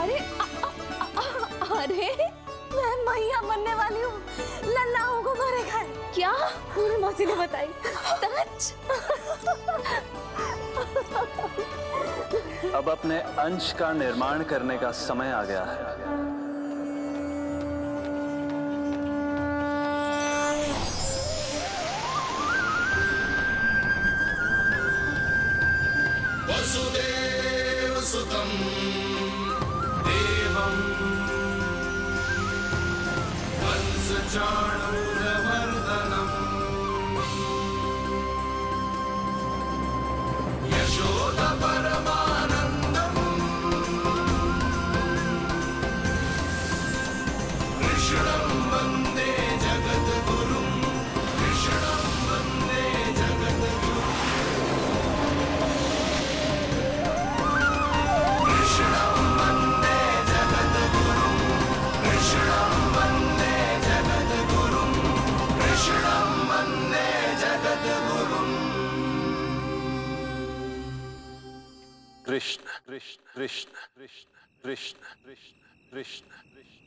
अरे अरे मैं मैया बनने वाली हूँ, लल्लाओं को मारेगा। क्या? पूरी मौसी ने बताई। सच? अब अपने अंश का निर्माण करने का समय आ गया है। वसुदेव सुतं देवं कंसचाणूरमर्दनम् यशोदा परमानन्दम् कृष्णं वन्दे जगद्गुरुं कृष्णं वन्दे जगद्गुरुं कृष्णं वन्दे जगद्गुरुं कृष्णं वन्दे जगद्गुरुं कृष्णं वन्दे जगद्गुरुं कृष्ण कृष्ण कृष्ण कृष्ण कृष्ण कृष्ण कृष्ण कृष्ण।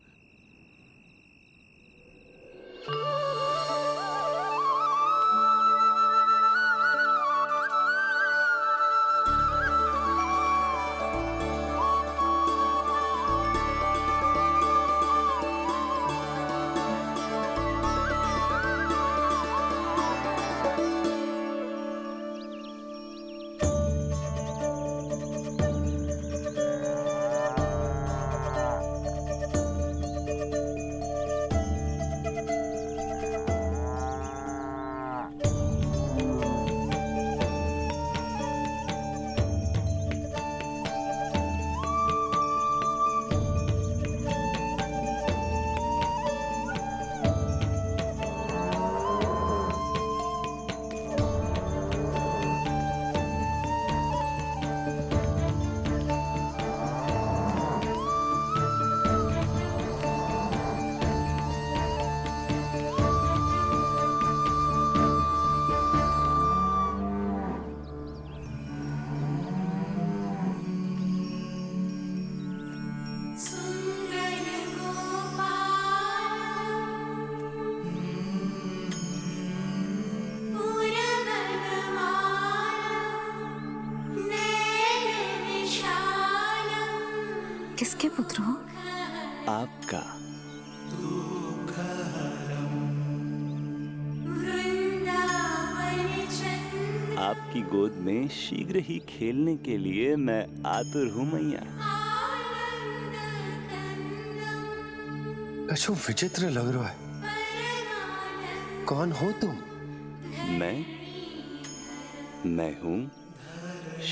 किसके पुत्र हो? आपका। आपकी गोद में शीघ्र ही खेलने के लिए मैं आतुर हूँ मैया। कछु विचित्र लग रहा है। कौन हो तुम? मैं हूँ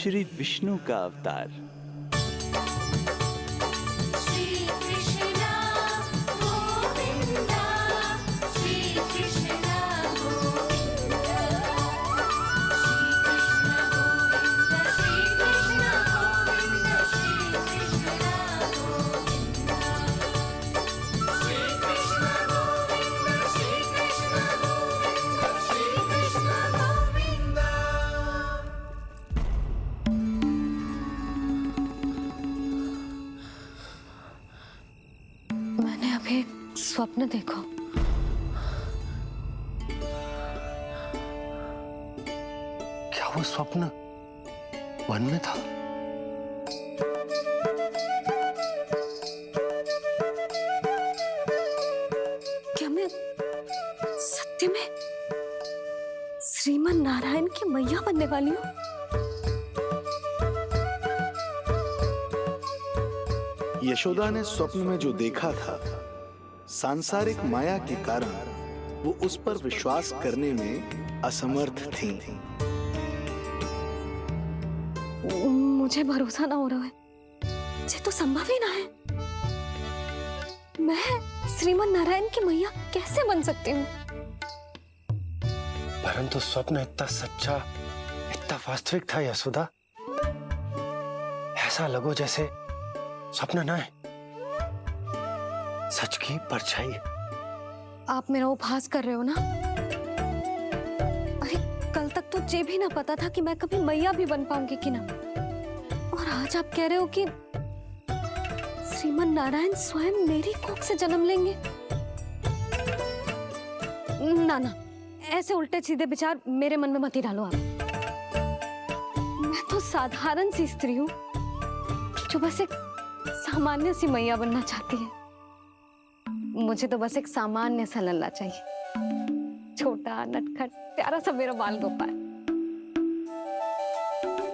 श्री विष्णु का अवतार। स्वप्न देखो। क्या वो स्वप्न वन में था? क्या मैं सत्य में श्रीमन नारायण की मैया बनने वाली हूँ? यशोदा ने स्वप्न में जो देखा था, सांसारिक माया के कारण वो उस पर विश्वास करने में असमर्थ थीं। मुझे भरोसा ना हो रहा है। ये तो संभव ही ना है। मैं श्रीमन नारायण की मैया कैसे बन सकती हूँ? परंतु स्वप्न इतना सच्चा, इतना वास्तविक था यशोदा। ऐसा लगो जैसे स्वप्न ना है, सच की परछाई है। आप मेरा उपहास कर रहे हो ना? अरे कल तक तो ये भी ना पता था कि मैं कभी मैया भी बन पाऊंगी कि ना। और आज आप कह रहे हो कि श्रीमन नारायण स्वयं मेरी कोख से जन्म लेंगे? ना ना, ऐसे उल्टे सीधे विचार मेरे मन में मत ही डालो आप। मैं तो साधारण सी स्त्री हूँ जो बस एक सामान्य सी मैया बनना चाहती है। मुझे तो बस एक सामान्य सा लल्ला चाहिए, छोटा नटखट प्यारा सा मेरा बाल गोपाल।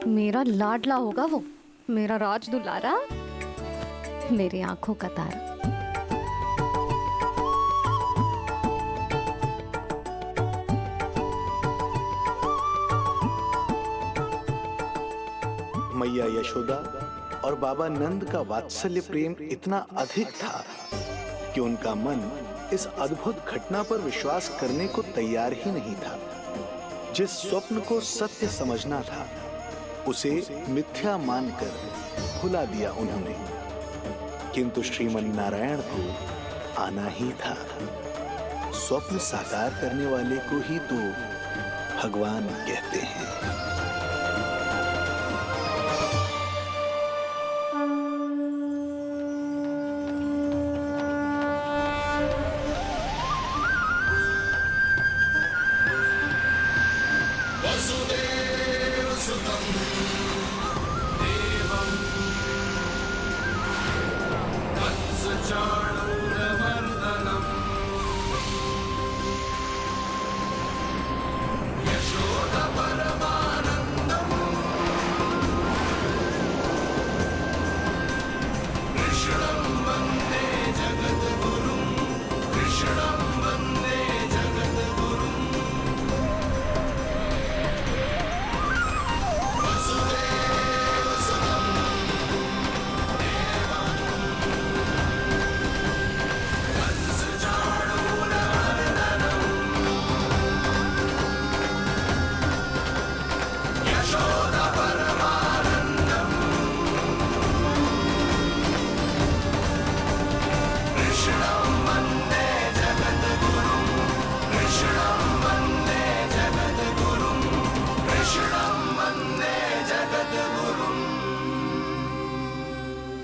मेरा लाडला होगा वो, मेरा राज दुलारा, मेरी आंखों का तारा। मैया यशोदा और बाबा नंद का वात्सल्य प्रेम इतना अधिक था कि उनका मन इस अद्भुत घटना पर विश्वास करने को तैयार ही नहीं था। जिस स्वप्न को सत्य समझना था उसे मिथ्या मानकर भुला दिया उन्होंने। किंतु श्रीमन नारायण को आना ही था। स्वप्न साकार करने वाले को ही तो भगवान कहते हैं।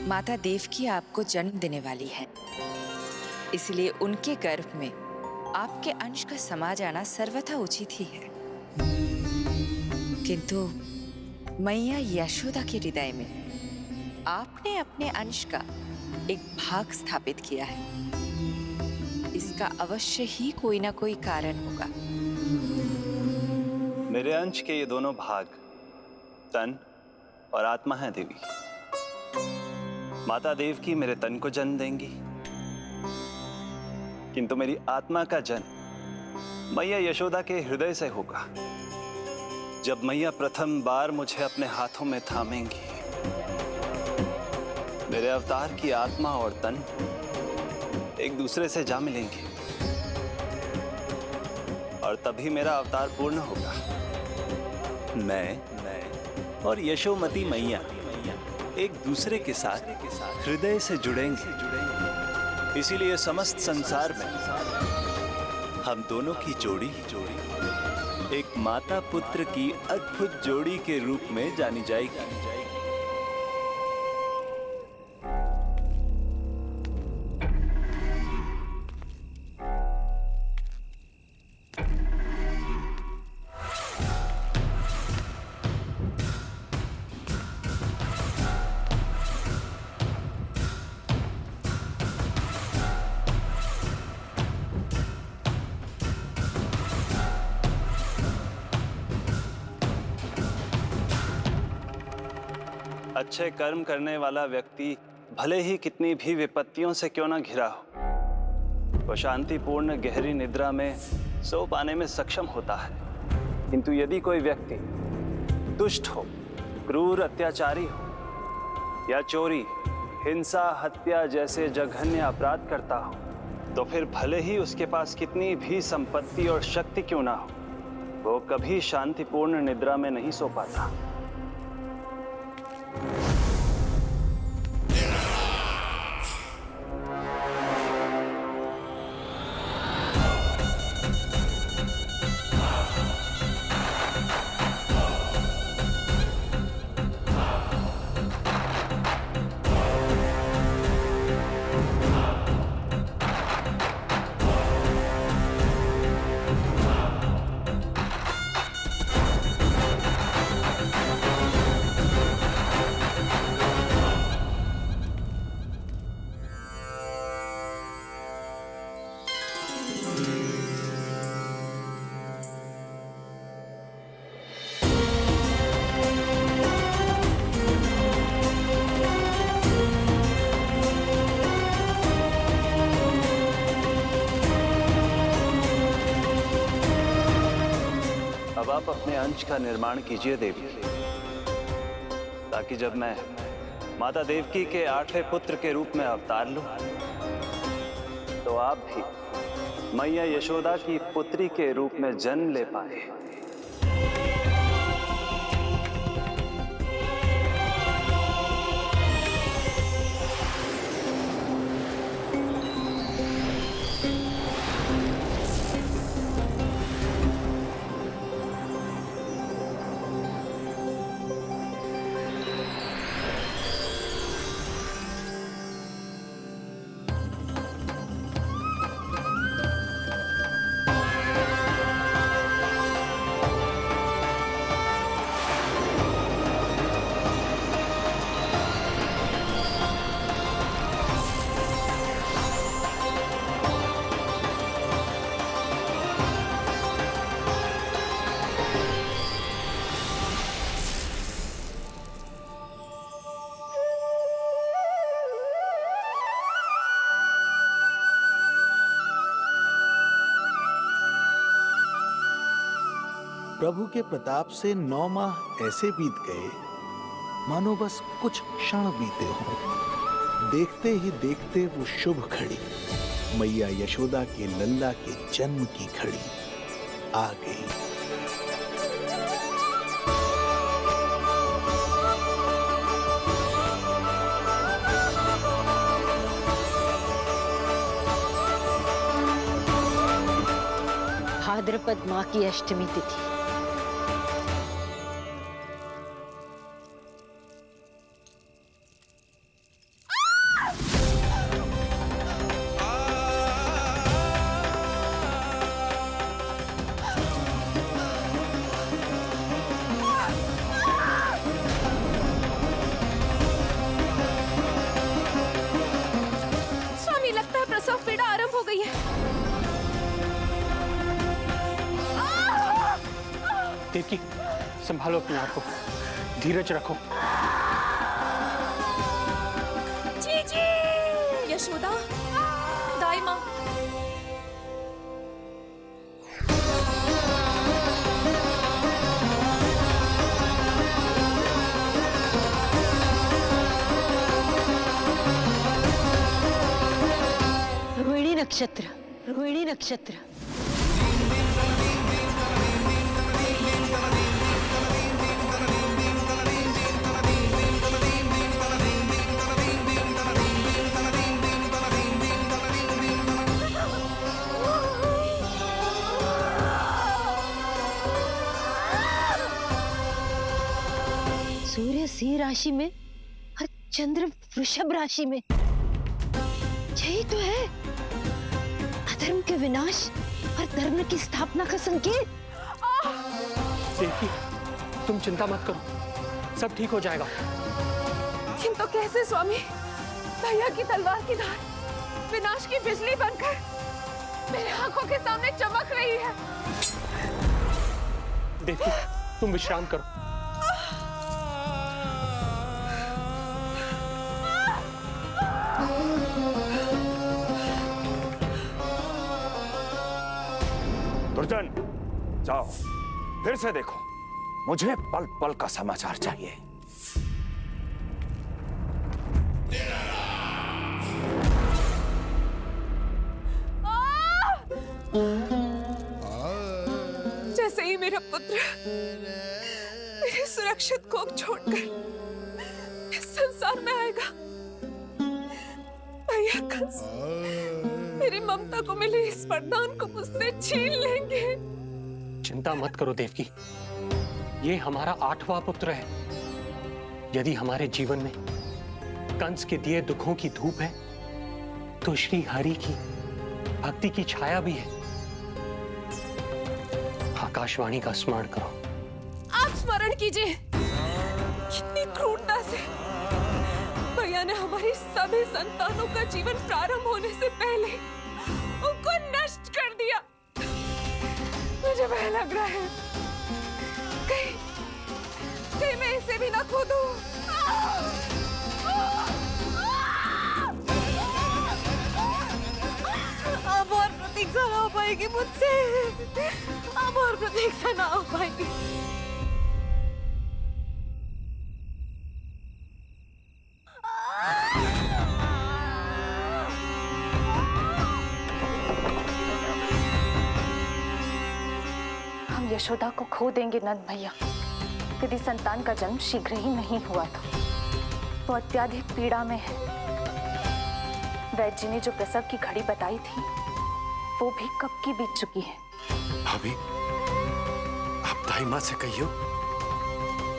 माता देवकी आपको जन्म देने वाली है, इसलिए उनके गर्भ में आपके अंश का समा जाना सर्वथा उचित ही है। किंतु मैया यशोदा के हृदय में आपने अपने अंश का एक भाग स्थापित किया है। इसका अवश्य ही कोई ना कोई कारण होगा। मेरे अंश के ये दोनों भाग तन और आत्मा हैं देवी। माता देवकी मेरे तन को जन्म देंगी, किंतु मेरी आत्मा का जन्म मैया यशोदा के हृदय से होगा। जब मैया प्रथम बार मुझे अपने हाथों में थामेंगी, मेरे अवतार की आत्मा और तन एक दूसरे से जा मिलेंगे और तभी मेरा अवतार पूर्ण होगा। मैं और यशोमती मैया एक दूसरे के साथ हृदय से जुड़ेंगे। इसीलिए समस्त संसार में हम दोनों की जोड़ी एक माता पुत्र की अद्भुत जोड़ी के रूप में जानी जाएगी। अच्छे कर्म करने वाला व्यक्ति भले ही कितनी भी विपत्तियों से क्यों ना घिरा हो, वो शांतिपूर्ण गहरी निद्रा में सो पाने में सक्षम होता है। किंतु यदि कोई व्यक्ति दुष्ट हो, क्रूर अत्याचारी हो या चोरी, हिंसा, हत्या जैसे जघन्य अपराध करता हो, तो फिर भले ही उसके पास कितनी भी संपत्ति और शक्ति क्यों ना हो, वो कभी शांतिपूर्ण निद्रा में नहीं सो पाता। अपने अंश का निर्माण कीजिए देवी, ताकि जब मैं माता देवकी के 8वें पुत्र के रूप में अवतार लूं, तो आप भी मैया यशोदा की पुत्री के रूप में जन्म ले पाए। प्रभु के प्रताप से 9 माह ऐसे बीत गए मानो बस कुछ क्षण बीते हों। देखते ही देखते वो शुभ घड़ी, मैया यशोदा के लल्ला के जन्म की घड़ी आ गई। भाद्रपद माह की अष्टमी तिथि। स्वामी, लगता है प्रसव पीड़ा आरंभ हो गई है। देवकी, संभालो अपने आप को, धीरज रखो। जी जी, यशोदा, दाई माँ। रोहिणी नक्षत्र, रोहिणी नक्षत्र। सूर्य सिंह राशि में और चंद्र वृषभ राशि में। यही तो है अधर्म के विनाश और धर्म की स्थापना का संकेत। देवकी, तुम चिंता मत करो, सब ठीक हो जाएगा। किंतु कैसे स्वामी? भैया की तलवार की धार विनाश की बिजली बनकर मेरे आंखों के सामने चमक रही है। देवकी, तुम विश्राम करो। दुर्जन, जाओ फिर से देखो, मुझे पल पल का समाचार चाहिए। जैसे ही मेरा पुत्र मेरे सुरक्षित कोख छोड़कर इस संसार में आएगा, भैया कंस मेरी ममता को मिले इस वरदान को मुझसे छीन लेंगे। चिंता मत करो देवकी, ये हमारा 8वां पुत्र है। यदि हमारे जीवन में कंस के दिए दुखों की धूप है, तो श्री हरि की भक्ति की छाया भी है। आकाशवाणी का स्मरण करो। आप स्मरण कीजिए। कितनी क्रूरता से भैया ने हमारी सभी संतानों का जीवन प्रारंभ होने से पहले उनको नष्ट कर दिया। मुझे भय लग रहा है, कहीं मैं इसे भी ना खो दूं। अब और प्रतीक्षा ना हो पाएगी मुझसे। अब और प्रतीक्षा ना हो पाएगी। हम यशोदा को खो देंगे नंद भैया, यदि संतान का जन्म शीघ्र ही नहीं हुआ तो। वो अत्यधिक पीड़ा में है। वैद्य जी ने जो प्रसव की घड़ी बताई थी वो भी कब की बीत चुकी है। भाभी, आप दाई माँ से कहियो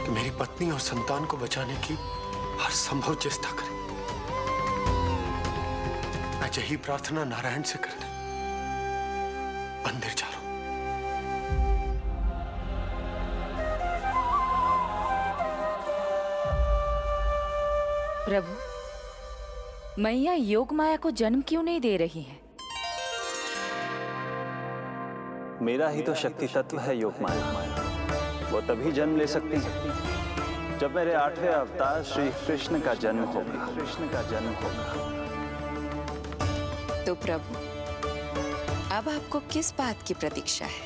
कि मेरी पत्नी और संतान को बचाने की हर संभव चेष्टा करें। मैं यही प्रार्थना नारायण से करने मंदिर जा रहा हूं। प्रभु, मैया योग माया को जन्म क्यों नहीं दे रही है? मेरा ही तो शक्ति तत्व है योग माया। वो तभी जन्म ले सकती है जब मेरे 8वें अवतार श्री कृष्ण का जन्म होगा। तो प्रभु, अब आपको किस बात की प्रतीक्षा है?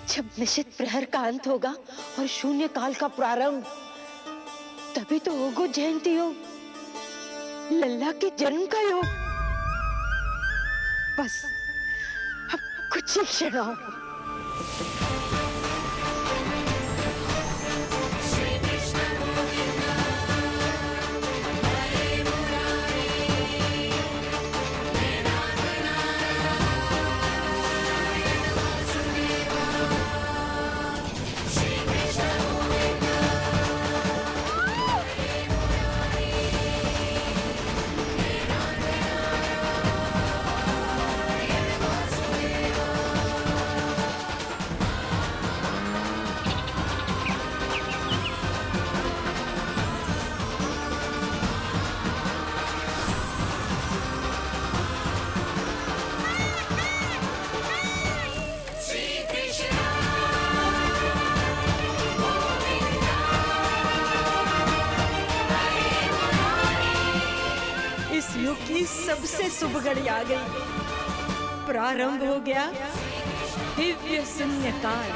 जब निश्चित प्रहर का अंत होगा और शून्य काल का प्रारंभ, तभी तो होगो जयंती योग, लल्ला के जन्म का योग। बस अब कुछ ही क्षण और। इस युग की सबसे शुभ घड़ी आ गई। प्रारंभ हो गया दिव्य शून्य काल।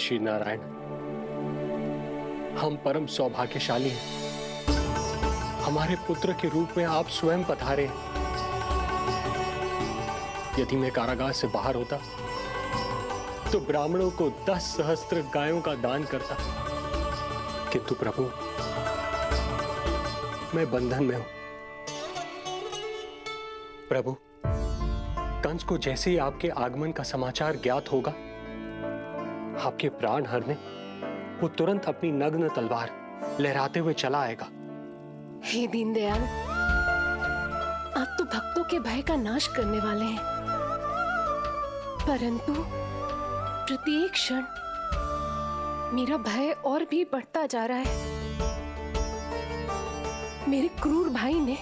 श्री नारायण, हम परम सौभाग्यशाली हैं। हमारे पुत्र के रूप में आप स्वयं पधारे हैं। यदि मैं कारागार से बाहर होता तो ब्राह्मणों को 10 सहस्त्र गायों का दान करता, किंतु प्रभु मैं बंधन में हूं। प्रभु, कंस को जैसे ही आपके आगमन का समाचार ज्ञात होगा, आपके प्राण हरने वो तुरंत अपनी नग्न तलवार लहराते हुए चला आएगा। हे दीनदयाल, आप तो भक्तों के भय का नाश करने वाले हैं, परंतु प्रत्येक क्षण मेरा भय और भी बढ़ता जा रहा है। मेरे क्रूर भाई ने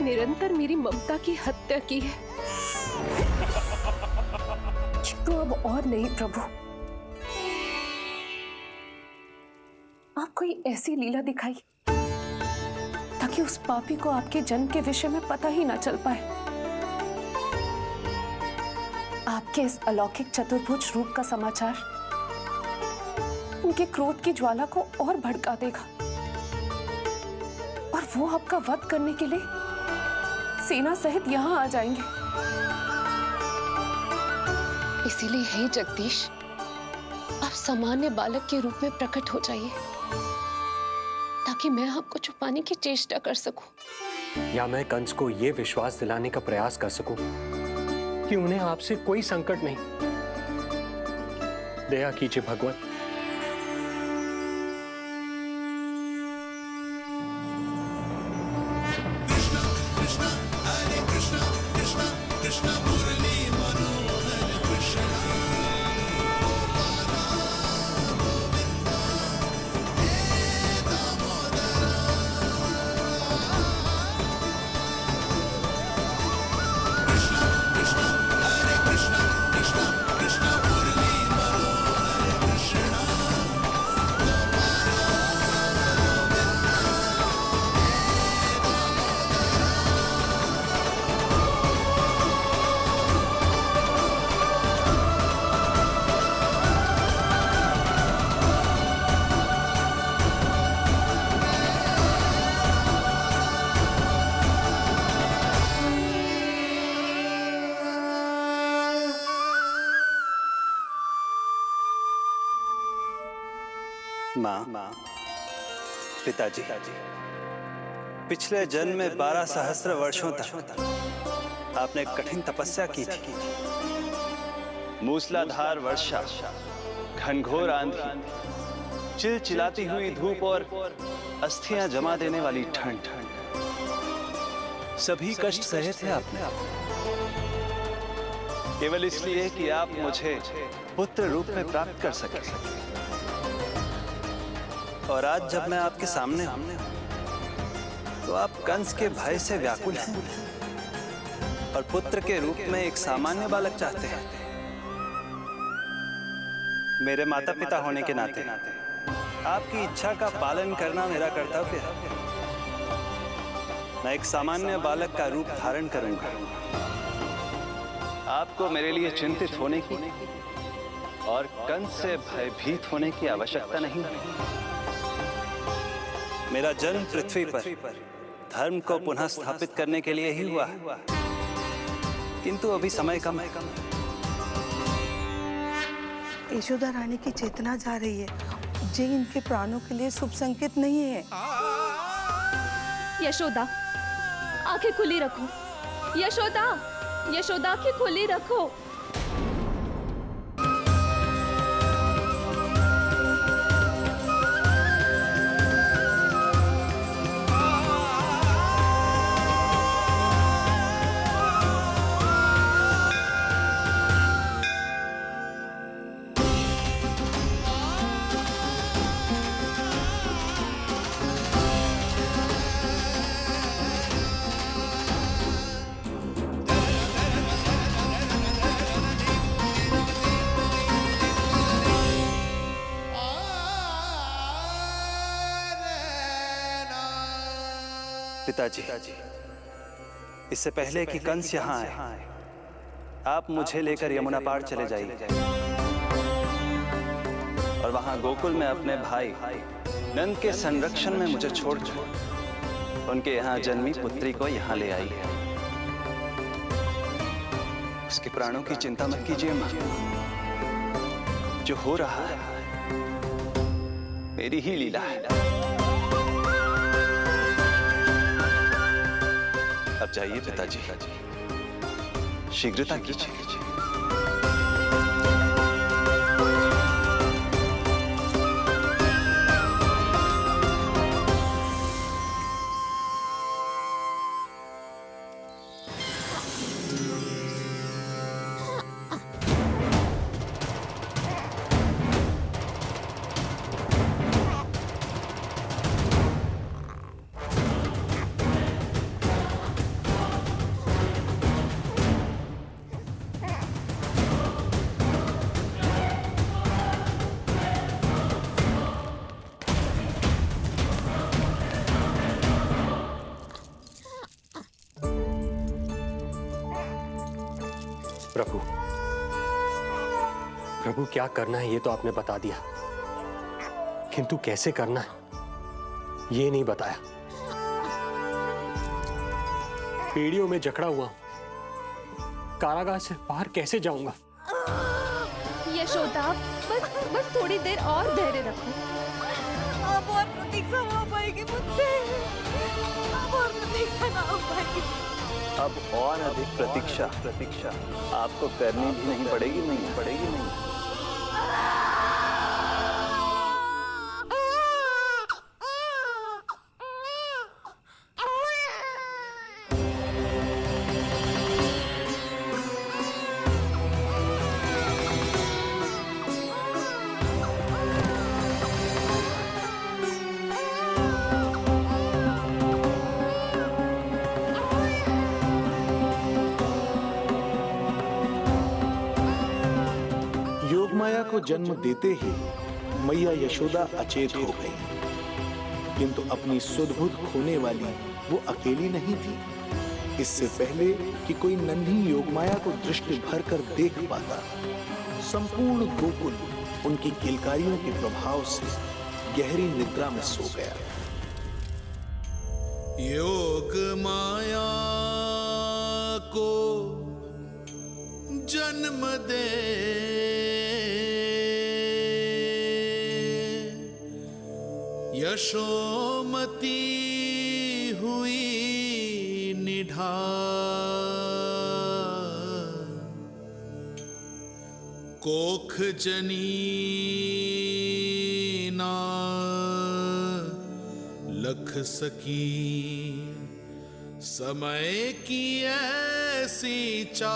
निरंतर मेरी ममता की हत्या की है। तो अब और नहीं प्रभु, आप कोई ऐसी लीला दिखाई ताकि उस पापी को आपके जन्म के विषय में पता ही ना चल पाए। आपके इस अलौकिक चतुर्भुज रूप का समाचार उनके क्रोध की ज्वाला को और भड़का देगा और वो आपका वध करने के लिए सेना सहित यहाँ आ जाएंगे। इसीलिए हे जगदीश, आप सामान्य बालक के रूप में प्रकट हो जाइए ताकि मैं आपको छुपाने की चेष्टा कर सकूं। या मैं कंस को यह विश्वास दिलाने का प्रयास कर सकूं कि उन्हें आपसे कोई संकट नहीं। दया कीजिए भगवान। माँ, पिताजी, पिछले जन्म में 12 सहस्त्र वर्षों तक आपने कठिन तपस्या की थी। मूसलाधार वर्षा, घनघोर आंधी, चिलचिलाती हुई धूप और अस्थियां जमा देने वाली ठंड, सभी कष्ट सहे थे आपने, केवल इसलिए कि आप मुझे पुत्र रूप में प्राप्त कर सके। और आज जब मैं आपके सामने हूं, तो आप कंस के भय से व्याकुल हैं और पुत्र के रूप में एक सामान्य बालक चाहते हैं। मेरे माता पिता होने के नाते आपकी इच्छा का पालन करना मेरा कर्तव्य है। मैं एक सामान्य बालक का रूप धारण करूंगा। आपको मेरे लिए चिंतित होने की और कंस से भयभीत होने की आवश्यकता नहीं है। मेरा जन्म पृथ्वी पर धर्म को पुनः स्थापित करने के लिए ही हुआ है, किंतु अभी समय कम है। यशोदा रानी की चेतना जा रही है, ये इनके प्राणों के लिए शुभ संकेत नहीं है। यशोदा, आंखें खुली रखो। यशोदा, यशोदा, आंखें खुली रखो। पिताजी, इससे पहले कि कंस यहाँ आए, आप मुझे लेकर यमुना पार चले जाइए। और वहां गोकुल में अपने भाई नंद के संरक्षण में मुझे छोड़कर उनके यहाँ जन्मी पुत्री को यहाँ ले आई है। उसके प्राणों की चिंता मत कीजिए मां। जो हो रहा है मेरी ही लीला है। अब जाइए पिताजी, शीघ्रता कीजिए। प्रभु, प्रभु क्या करना है ये तो आपने बता दिया, किंतु कैसे करना है ये नहीं बताया। पीढ़ियों में जकड़ा हुआ हूं, कारागार से बाहर कैसे जाऊंगा? यशोदा, बस थोड़ी देर और धैर्य रखो। अब और प्रतीक्षा ना हो पाएगी मुझसे। अब और प्रतीक्षा ना हो पाएगी। अब और अधिक प्रतीक्षा आपको करनी भी नहीं पड़ेगी। योगमाया को जन्म देते ही मैया यशोदा अचेत हो गई, किंतु अपनी सुध-बुध खोने वाली वो अकेली नहीं थी। इससे पहले कि कोई नन्ही योगमाया को दृष्टि भर कर देख पाता, संपूर्ण गोकुल उनकी किलकारियों के प्रभाव से गहरी निद्रा में सो गया। योग माया को जन्म दे यशोमती हुई निढाल, कोख जनी ना लख सकी, समय की ऐसी चाल,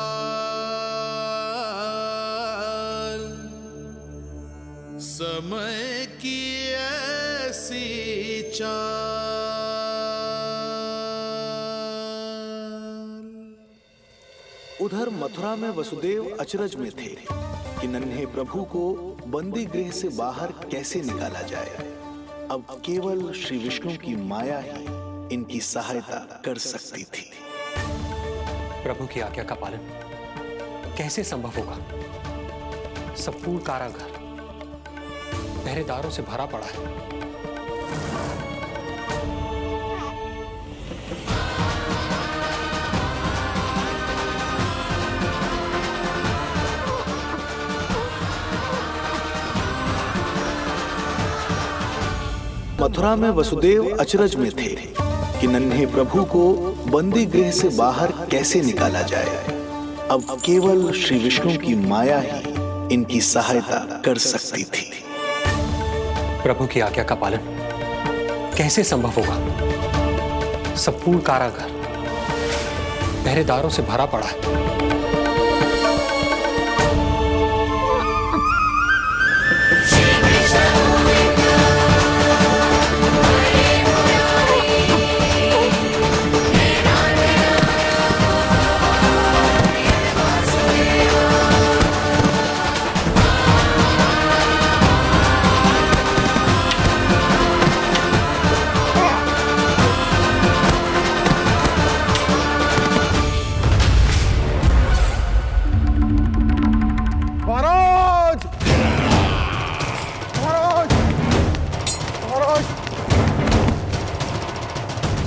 समय की ऐसी चाल। उधर मथुरा में वसुदेव अचरज में थे कि नन्हे प्रभु को बंदी गृह से बाहर कैसे निकाला जाए। अब केवल श्री विष्णु की माया ही इनकी सहायता कर सकती थी। प्रभु की आज्ञा का पालन कैसे संभव होगा? संपूर्ण कारागार पहरेदारों से भरा पड़ा है। मथुरा में वसुदेव अचरज में थे कि नन्हे प्रभु को बंदी गृह से बाहर कैसे निकाला जाए। अब केवल श्री विष्णु की माया ही इनकी सहायता कर सकती थी। प्रभु की आज्ञा का पालन कैसे संभव होगा? संपूर्ण कारागार पहरेदारों से भरा पड़ा है।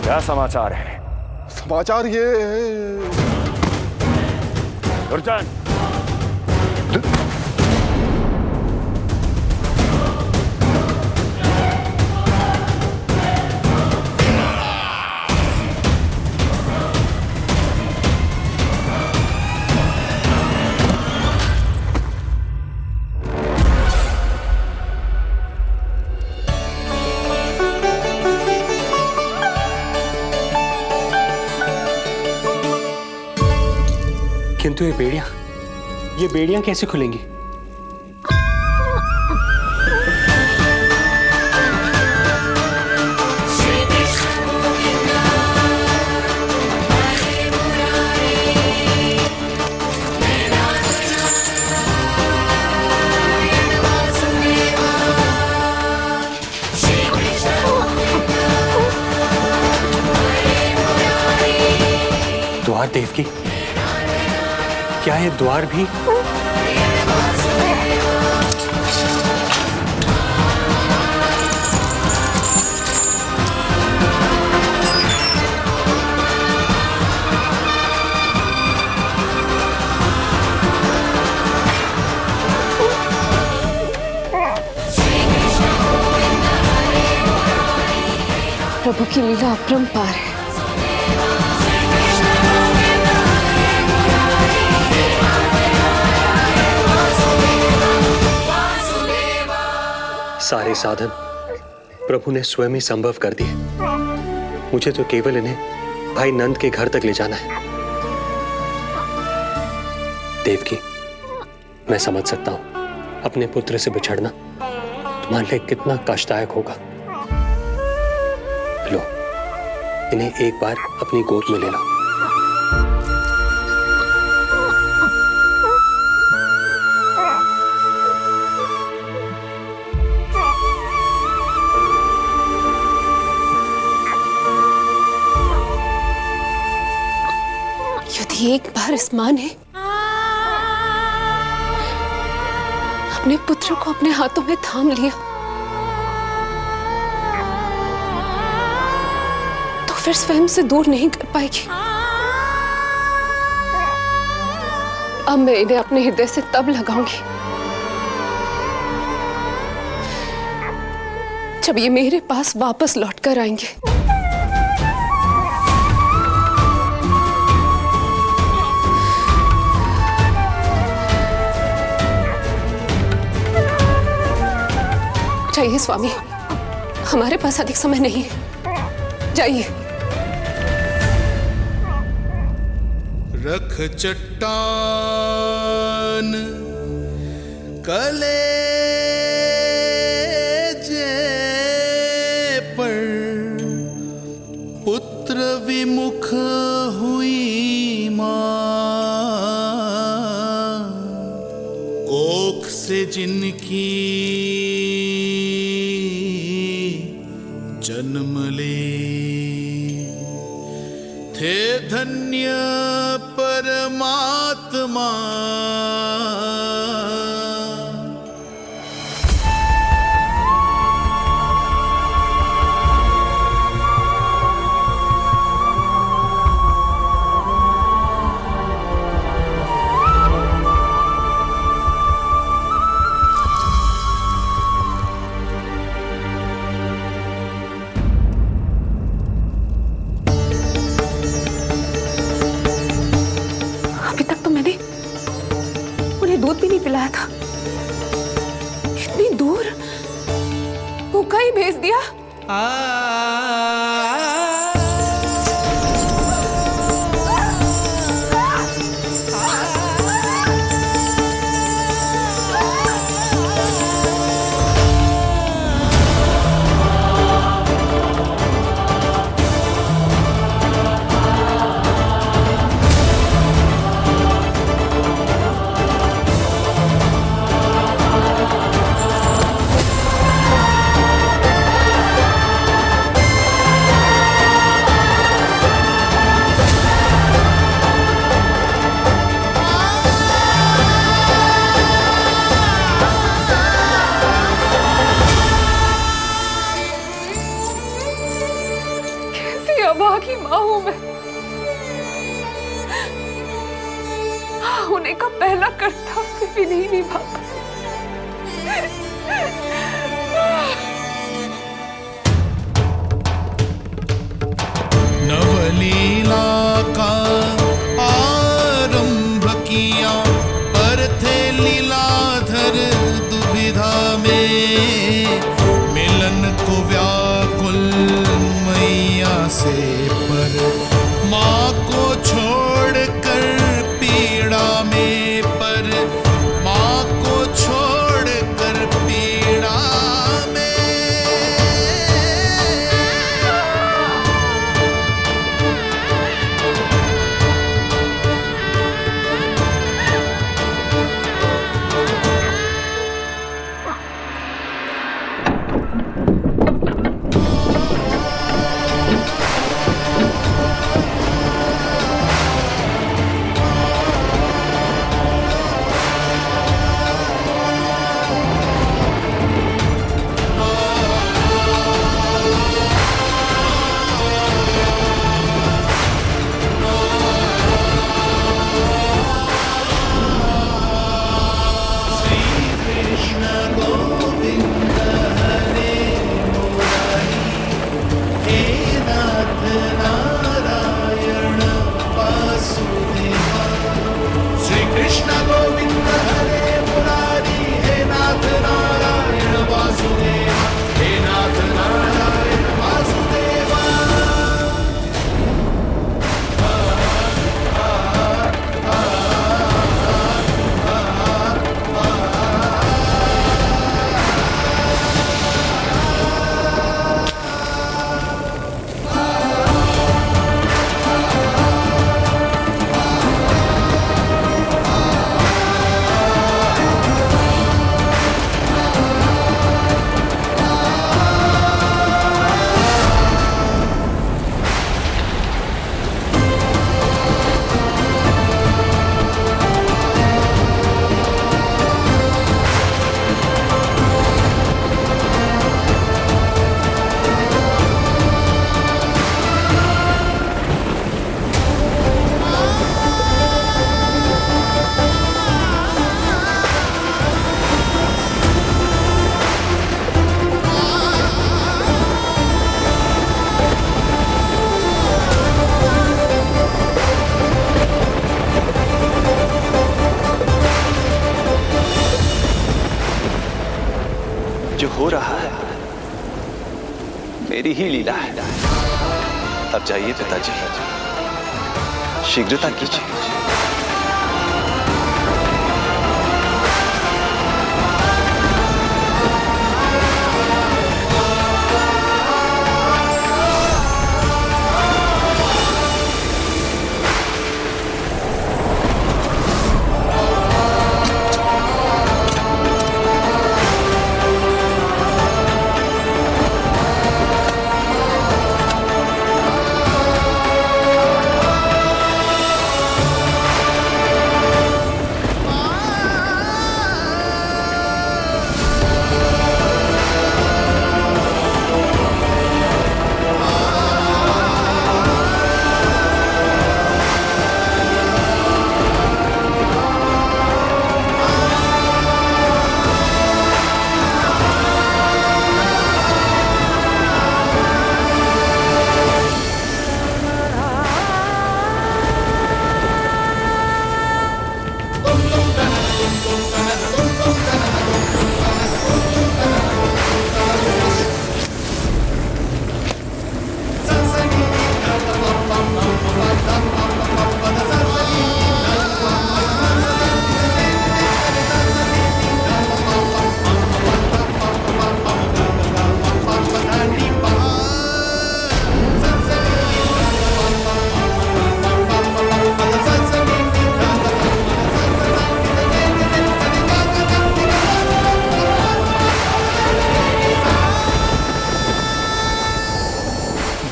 क्या समाचार है? समाचार ये दुर्जन, किंतु ये बेड़ियां कैसे खुलेंगी? द्वार देवकी, क्या ये द्वार भी? प्रभु की लीला अपरंपार है। सारे साधन प्रभु ने स्वयं ही संभव कर दिए। मुझे तो केवल इन्हें भाई नंद के घर तक ले जाना है। देवकी, मैं समझ सकता हूं अपने पुत्र से बिछड़ना तुम्हारे लिए कितना कष्टदायक होगा। लो, इन्हें एक बार अपनी गोद में ले लो। यदि एक बार इस मां ने अपने पुत्र को अपने हाथों में थाम लिया तो फिर स्वयं से दूर नहीं कर पाएगी। अब मैं इन्हें अपने हृदय से तब लगाऊंगी जब ये मेरे पास वापस लौटकर आएंगे। जाइए स्वामी, हमारे पास अधिक समय नहीं है, जाइए। रख चट्टान कलेजे पर, पुत्र विमुख हुई मां, कोख से जिनकी जन्म ले, थे धन्य परमात्मा। दूध भी नहीं पिलाया था, इतनी दूर भूखा ही भेज दिया। की माँ हूं मैं। होने का पहला कर्तव्य भी नहीं निभा। नवलीला का आरंभ किया, पर थे लीलाधर दुविधा में। मिलन को व्याकुल मैया से, पर माँ को छोड़कर पीड़ा में, पर माँ को छोड़कर पीड़ा में। जो हो रहा है मेरी ही लीला है। अब जाइए पिताजी, शीघ्रता कीजिए।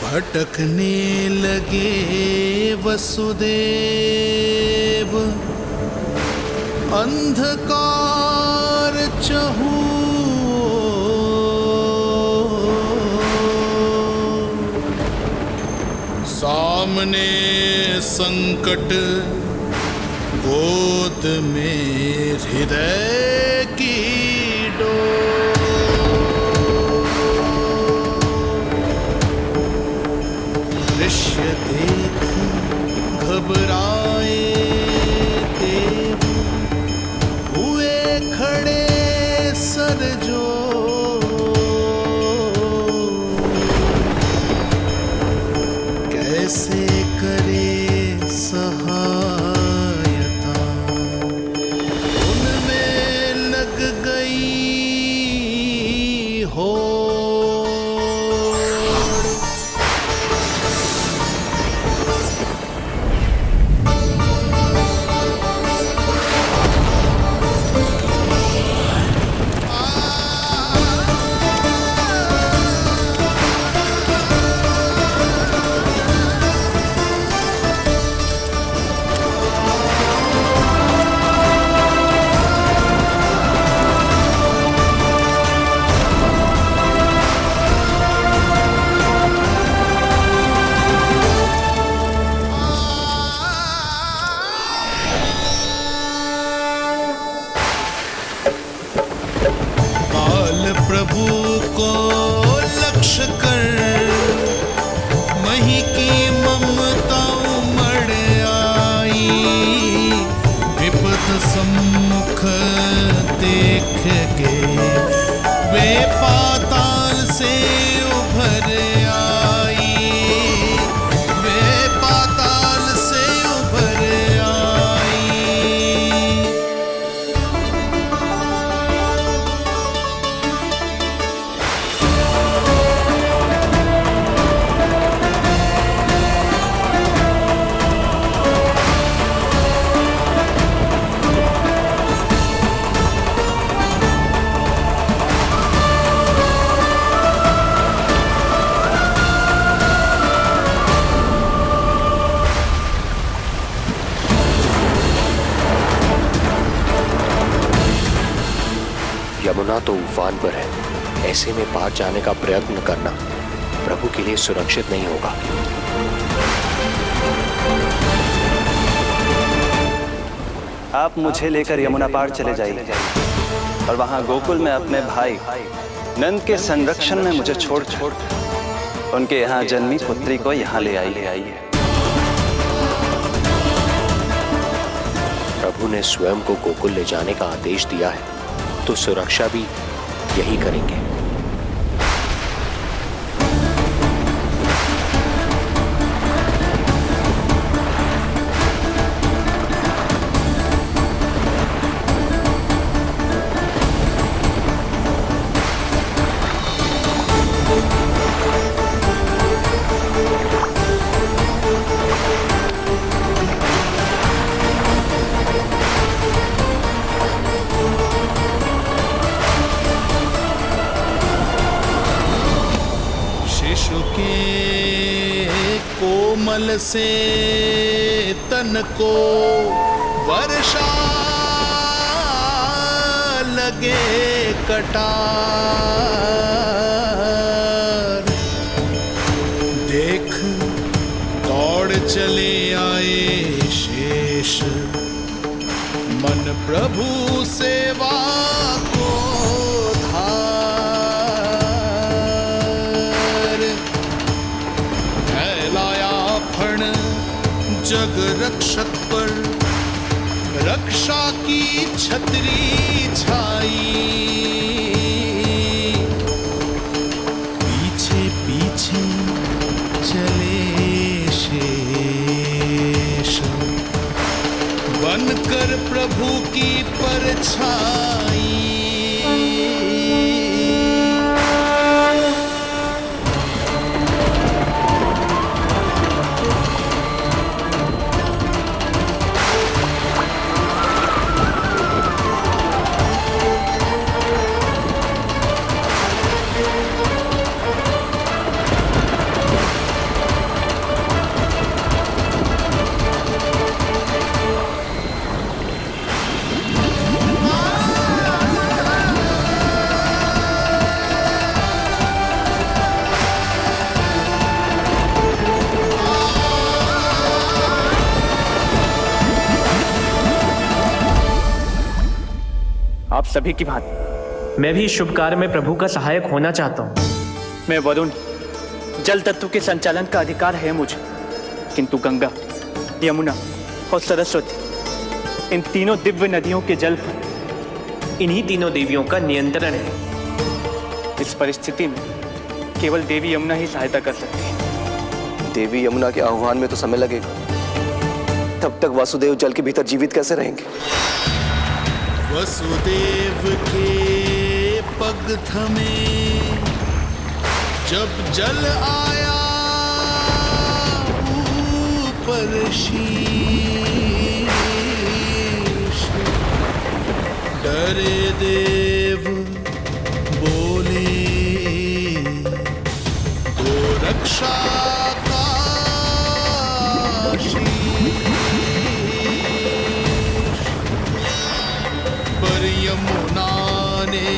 भटकने लगे वसुदेव, अंधकार चहूँ। सामने संकट, गोद में हृदय की डोर। दृश्य देख घबराए देव, हुए खड़े सर जो। कैसे करे सहायता, उनमें लग गई हो। प्रभु को लक्ष्य कर मही की ममता उमड़ आई। विपद सम्मुख देख के वे पाताल से उभर आई। वे पाताल से उभर आई। यमुना तो उफान पर है, ऐसे में पार जाने का प्रयत्न करना प्रभु के लिए सुरक्षित नहीं होगा। आप मुझे लेकर यमुना पार चले जाइए और वहां गोकुल में अपने भाई नंद के संरक्षण में मुझे छोड़ उनके यहाँ जन्मी पुत्री को यहाँ ले आइए। प्रभु ने स्वयं को गोकुल ले जाने का आदेश दिया है, तो सुरक्षा भी यही करेंगे। कोमल से तन को वर्षा लगे कटार। देख दौड़ चले आए शेष, मन प्रभु सेवा को जग रक्षक पर रक्षा की छतरी छाई। पीछे पीछे चले शेष, बनकर प्रभु की परछाई। सभी की भांति मैं भी इस शुभ कार्य में प्रभु का सहायक होना चाहता हूँ। मैं वरुण, जल तत्व के संचालन का अधिकार है मुझे, किंतु गंगा, यमुना और सरस्वती, इन तीनों दिव्य नदियों के जल पर इन्हीं तीनों देवियों का नियंत्रण है। इस परिस्थिति में केवल देवी यमुना ही सहायता कर सकती है। देवी यमुना के आह्वान में तो समय लगेगा, तब तक वासुदेव जल के भीतर जीवित कैसे रहेंगे? वसुदेव के पग थमे जब जल आया ऊपर शीश, डरे देव बोले तो रक्षा का शीश, पर यमुना ने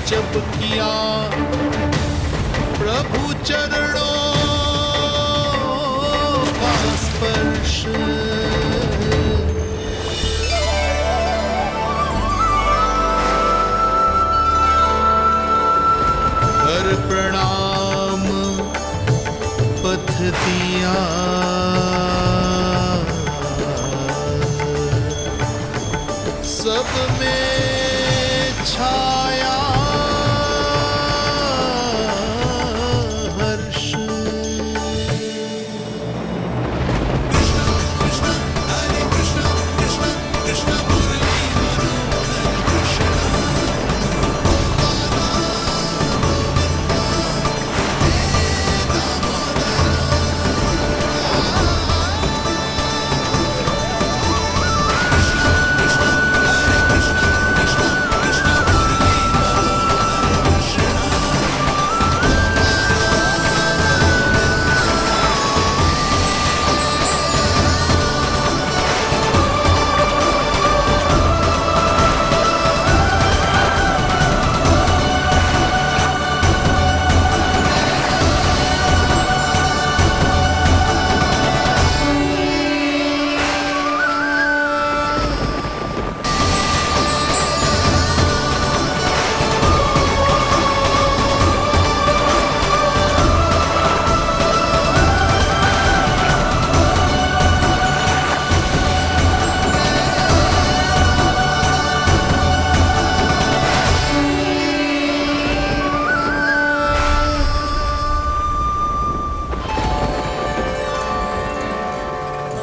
जब किया प्रभु चरणों का स्पर्श, कर प्रणाम पथ दिया, सब में छाया हर्ष।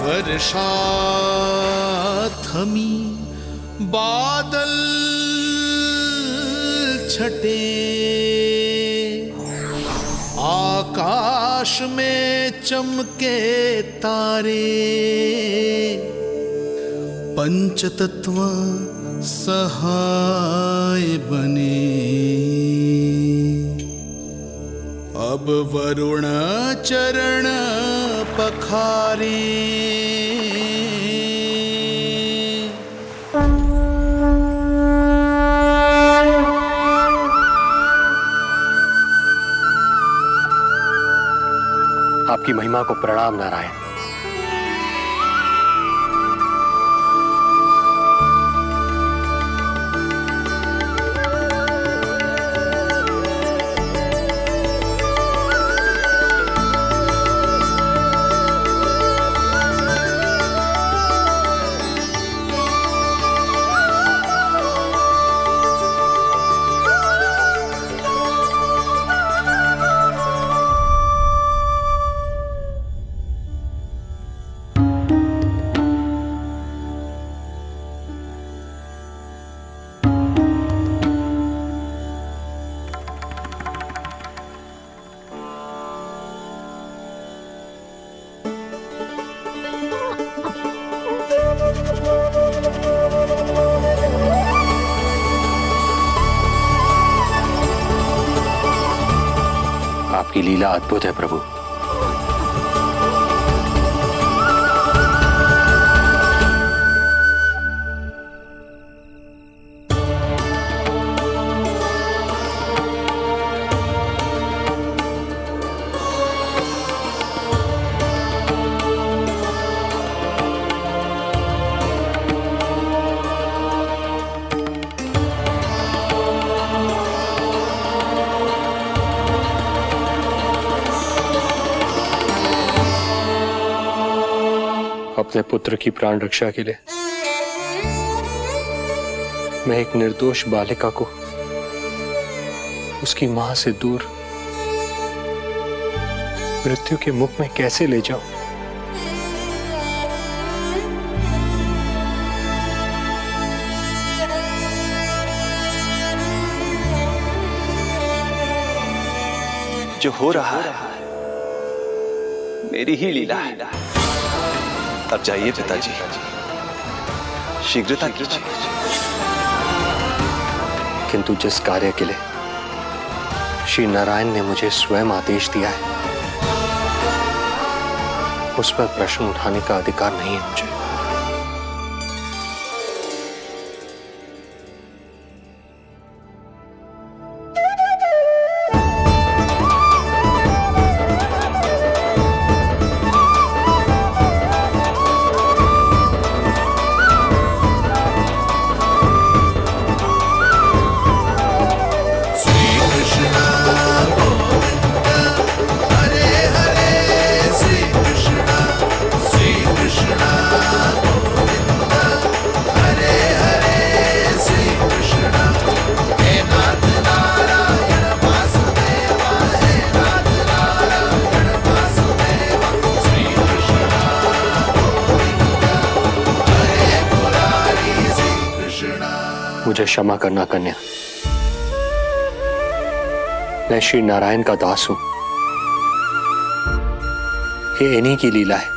वर्षा थमी, बादल छटे, आकाश में चमके तारे, पंचतत्व सहाय बने। अब वरुण चरण पखारे, आपकी महिमा को प्रणाम नारायण। आपकी लीला अद्भुत है प्रभु। अपने पुत्र की प्राण रक्षा के लिए मैं एक निर्दोष बालिका को उसकी मां से दूर मृत्यु के मुख में कैसे ले जाऊं? जो हो रहा है मेरी ही लीला है। अब जाइए पिताजी, शीघ्रता कीजिए। किंतु जिस कार्य के लिए श्री नारायण ने मुझे स्वयं आदेश दिया है, उस पर प्रश्न उठाने का अधिकार नहीं है मुझे। मुझे क्षमा करना कन्या, मैं श्री नारायण का दास हूं। ये इन्हीं की लीला है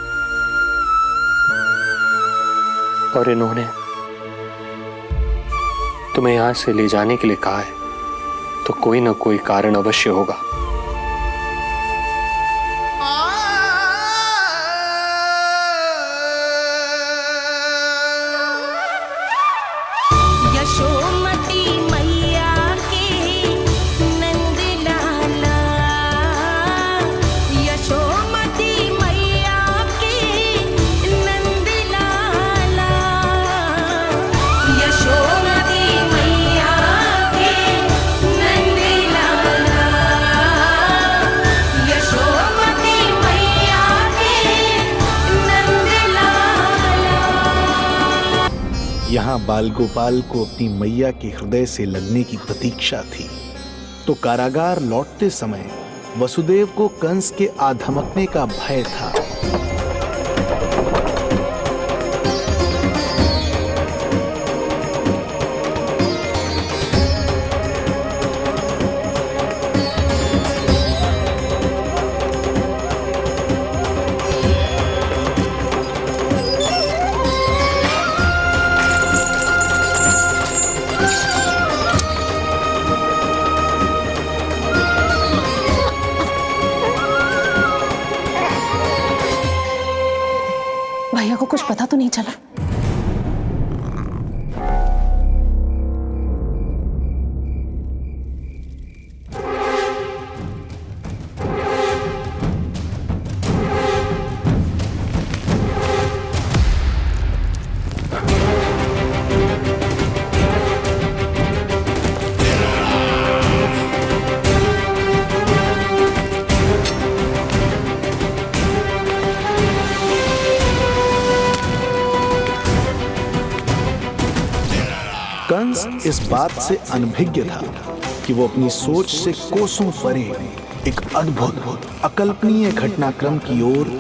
और इन्होंने तुम्हें यहां से ले जाने के लिए कहा है, तो कोई ना कोई कारण अवश्य होगा। यशोमती मैया के नंद लाला, यशोमती मैया के नंद लाला, यशोमती मैया के नंद लाला, यशोमती मैया के नंद लाला। यहाँ बाल गोपाल को अपनी मैया के हृदय से लगने की प्रतीक्षा थी, तो कारागार लौटते समय वसुदेव को कंस के आधमकने का भय था। भैया को कुछ पता तो नहीं चला? कंस इस बात से अनभिज्ञ था कि वो अपनी सोच से कोसों परे एक अद्भुत अकल्पनीय घटनाक्रम की ओर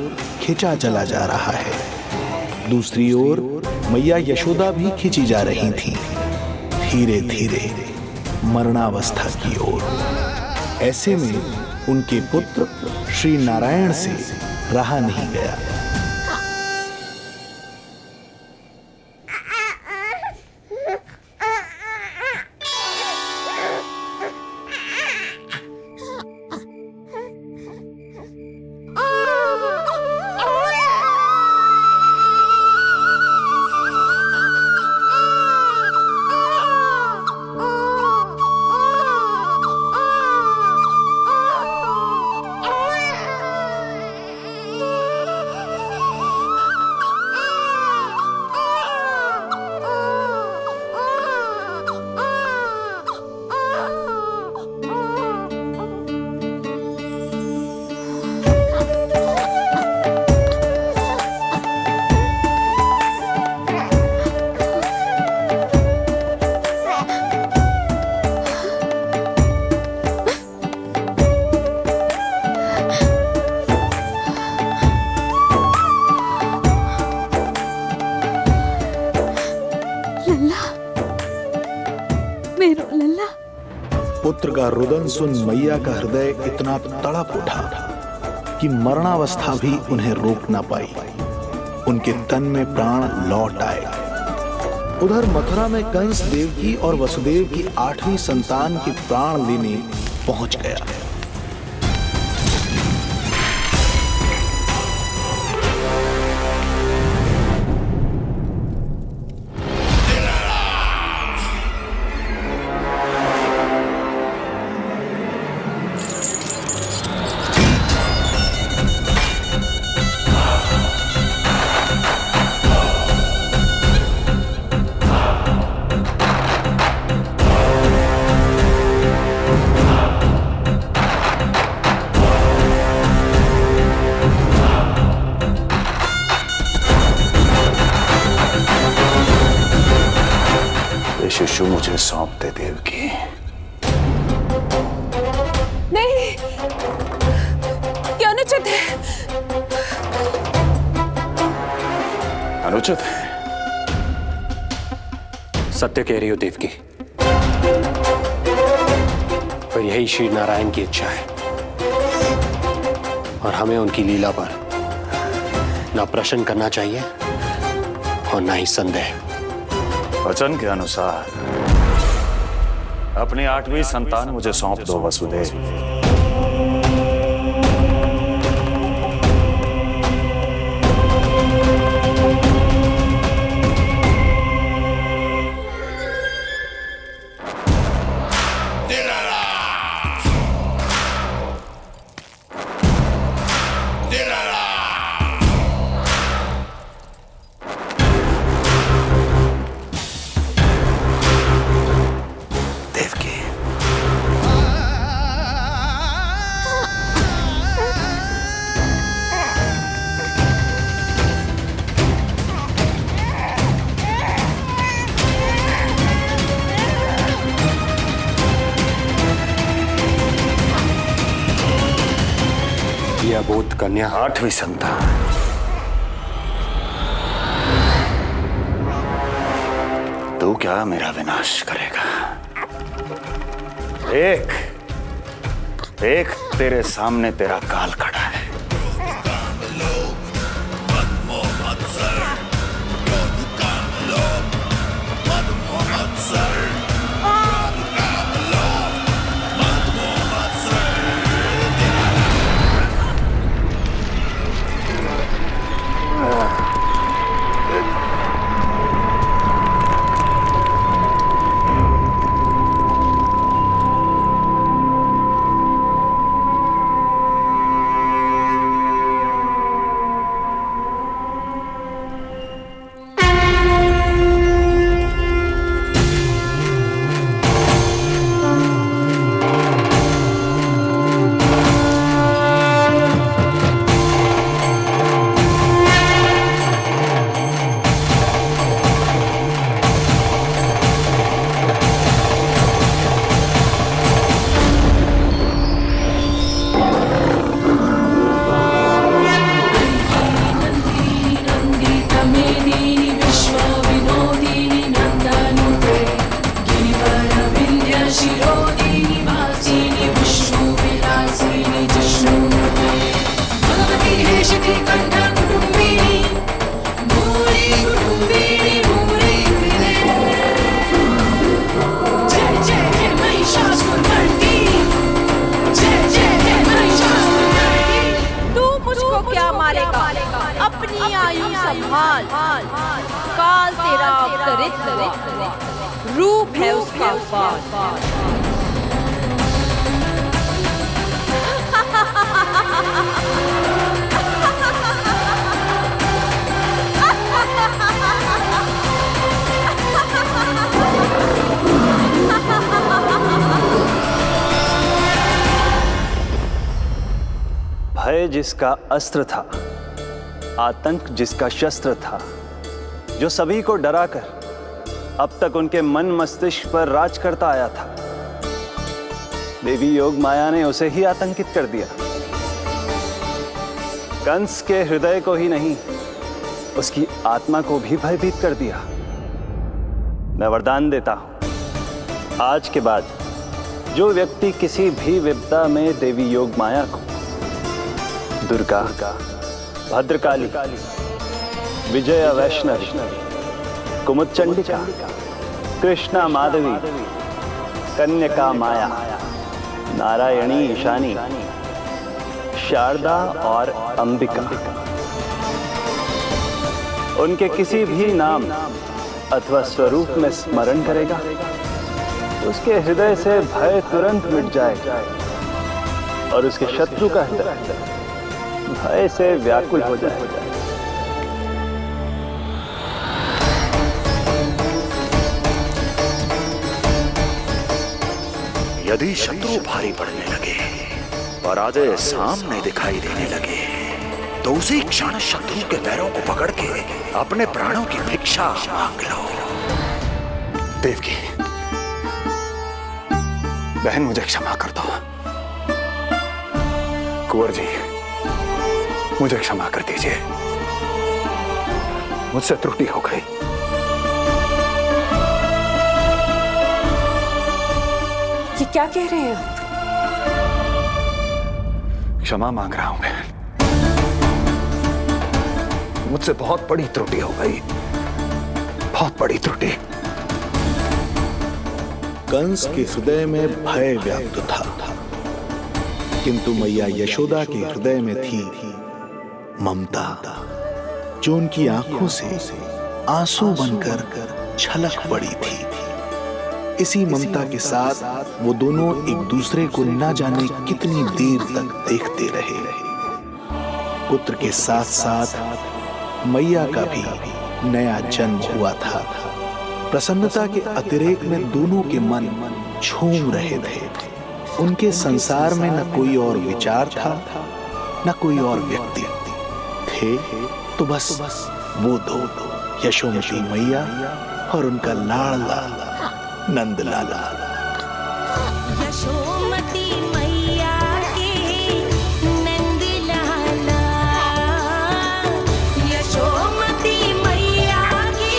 खिंचा चला जा रहा है। दूसरी ओर मैया यशोदा भी खिंची जा रही थी, धीरे धीरे मरणावस्था की ओर। ऐसे में उनके पुत्र श्री नारायण से रहा नहीं गया। पुत्र का रुदन सुन मैया का हृदय इतना तड़प उठा कि मरणावस्था भी उन्हें रोक ना पाई। उनके तन में प्राण लौट आए। उधर मथुरा में कंस देवकी और वसुदेव की 8वीं संतान की प्राण लेने पहुंच गया। शिशु मुझे सौंप दे देवकी। नहीं, क्या अनुचित है? अनुचित है? सत्य कह रही हो देवकी, पर यही श्री नारायण की इच्छा है और हमें उनकी लीला पर ना प्रश्न करना चाहिए और ना ही संदेह। वचन के अनुसार अपनी 8वीं संतान मुझे सौंप दो वसुदेव। अबोध कन्या 8वीं संतान। तू क्या मेरा विनाश करेगा? एक तेरे सामने तेरा काल खड़ा है। अपनी आयु संभाल, काल तेरा अवतरित रूप है उसका भय जिसका अस्त्र था, आतंक जिसका शस्त्र था, जो सभी को डराकर अब तक उनके मन मस्तिष्क पर राज करता आया था, देवी योग माया ने उसे ही आतंकित कर दिया। कंस के हृदय को ही नहीं, उसकी आत्मा को भी भयभीत कर दिया। मैं वरदान देता हूं, आज के बाद जो व्यक्ति किसी भी विपदा में देवी योग माया को दुर्गा, भद्रकाली, विजया वैष्णवी, कुमुदचंडिका, कृष्णा माधवी, कन्यका माया, नारायणी ईशानी, शारदा और अंबिका, उनके किसी भी नाम अथवा स्वरूप में स्मरण करेगा, उसके हृदय से भय तुरंत मिट जाएगा और उसके शत्रु का हृदय भय से व्याकुल हो जाएगा। यदि शत्रु भारी पड़ने लगे, पराजय सामने दिखाई देने लगे, तो उसी क्षण शत्रु के पैरों को पकड़ के अपने प्राणों की भिक्षा मांग लो। देवकी, बहन मुझे क्षमा कर दो। कुंवर जी, मुझे क्षमा कर दीजिए, मुझसे त्रुटि हो गई। ये क्या कह रहे हैं आप? क्षमा मांग रहा हूं बहन, मुझसे बहुत बड़ी त्रुटि हो गई, बहुत बड़ी त्रुटि। कंस के हृदय में भय व्याप्त था, किंतु मैया यशोदा के हृदय में थी ममता, जो उनकी आंखों से आंसू बनकर छलक पड़ी थी। इसी ममता के साथ वो दोनों एक दूसरे को न जाने कितनी देर तक देखते रहे। पुत्र के साथ साथ मैया का भी नया जन्म हुआ था। प्रसन्नता के अतिरेक में दोनों के मन झूम रहे थे। उनके संसार में न कोई और विचार था, न कोई और व्यक्ति थे, तो बस वो दो, यशोमती मैया और उनका लाडला नंद लाला। यशोमती मैया के नंद लाला, यशोमती मैया के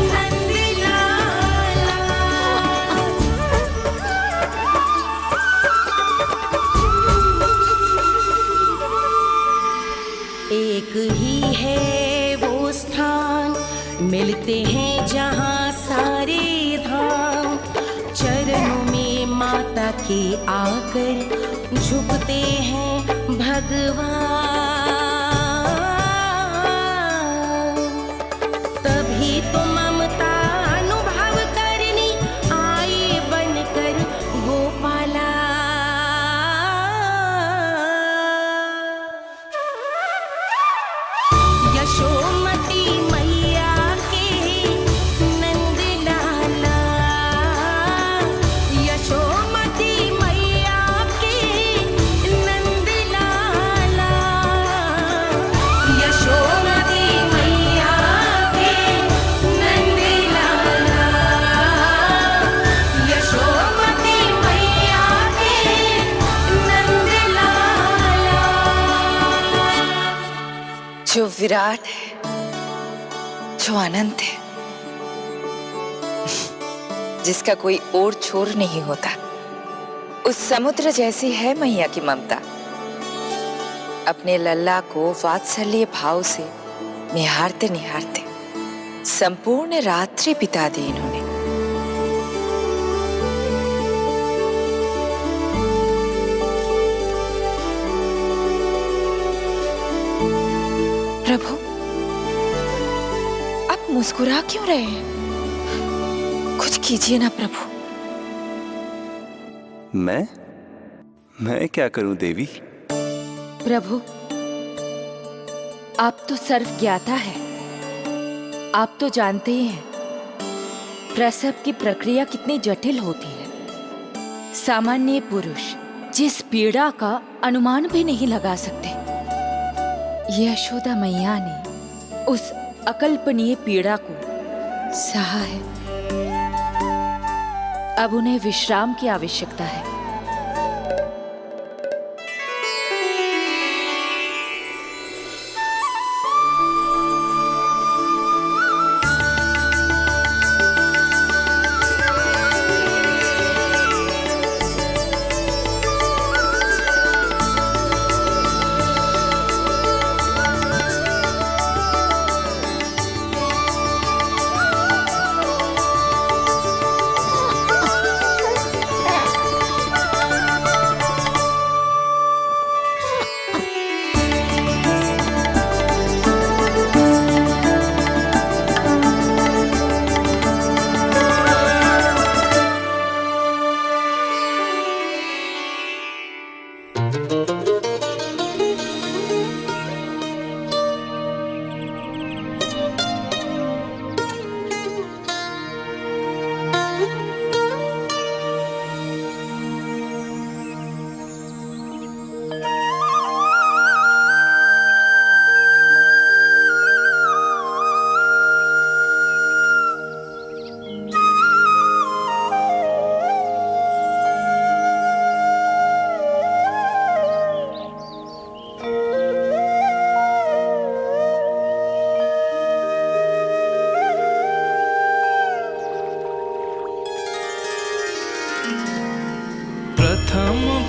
नंद लाला। एक ही है वो स्थान, मिलते हैं जहाँ सारे धाम। चरणों में माता के आकर झुकते हैं भगवान। तभी तो ममता अनुभव करनी आए बनकर गोपाला। यशोमती मैया के नंद लाला, यशोमती मैया के नंद लाला, यशोमती मैया के नंद लाला, यशोमती मैया के नंद लाला। जो विराट है, जो अनंत है, जिसका कोई और छोर नहीं होता, उस समुद्र जैसी है मैया की ममता। अपने लल्ला को वात्सल्य भाव से निहारते निहारते संपूर्ण रात्रि बिता दी इन्होंने। प्रभु, आप मुस्कुरा क्यों रहे हैं? कुछ कीजिए ना प्रभु। मैं क्या करूं देवी? प्रभु, आप तो सर्व ज्ञाता है। आप तो जानते ही हैं प्रसव की प्रक्रिया कितनी जटिल होती है। सामान्य पुरुष जिस पीड़ा का अनुमान भी नहीं लगा सकते, यशोदा मैया ने उस अकल्पनीय पीड़ा को सहा है। अब उन्हें विश्राम की आवश्यकता है। प्रथम